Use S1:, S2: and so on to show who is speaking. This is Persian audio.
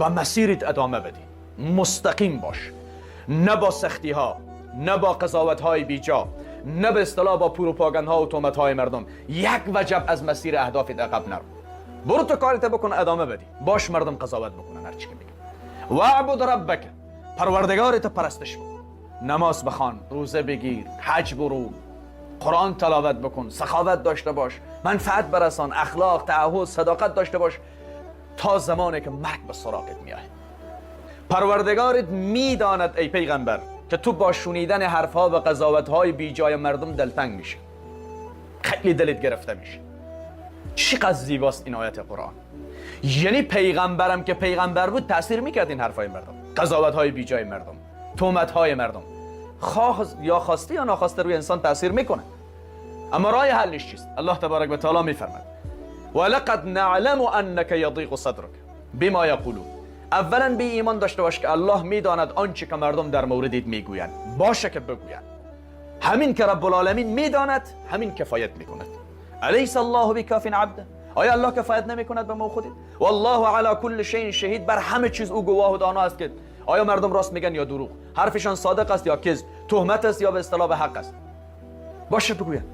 S1: و مسیرت ادامه بدی، مستقیم باش، نه با سختی ها، نه با قضاوت های بیجا، نه به اصطلاح با پروپاگاند ها و تهمت های مردم. یک وجب از مسیر اهدافت عقب نرو، برو تو کارت بکن، ادامه بدی، باش مردم قضاوت بکنن هر چی که میگن. واعبد ربک، پروردگارت پرستش بکن، نماز بخوان، روزه بگیر، حج برو، قرآن تلاوت بکن، سخاوت داشته باش، منفعت برسان، اخلاق، تعهد، صداقت داشته باش تا زمانی که مرگ به سراغت میاد. پروردگارت میداند ای پیغمبر که تو با شنیدن حرفها و قضاوتهای بی جای مردم دلتنگ میشه، خیلی دلت گرفته میشه. چقدر زیباست این آیت قرآن. یعنی پیغمبرم که پیغمبر بود تأثیر میکرد این حرفهای مردم، قضاوتهای بی جای مردم، تهمتهای مردم، خواه یا خواسته یا ناخواسته روی انسان تأثیر میکنه. اما راه حلش چیست؟ الله تبارک و تعالی میفرماید ولقد نعلم انک یضیق صدرک بما یقولون. اولا به ایمان داشته باش که الله میداند آنچه که مردم در موردت میگویند، باشه که بگویند. همین که رب العالمین میداند همین کفایت میکند. الیس الله بکاف عبده؟ آیا الله کفایت نمیکند به ما خودت؟ والله علی کل شیء شهید، بر همه چیز او گواه و دانا است که آیا مردم راست میگن یا دروغ، حرفشان صادق است یا کذب، تهمت است یا به اصطلاح حق است. باشه بگویند.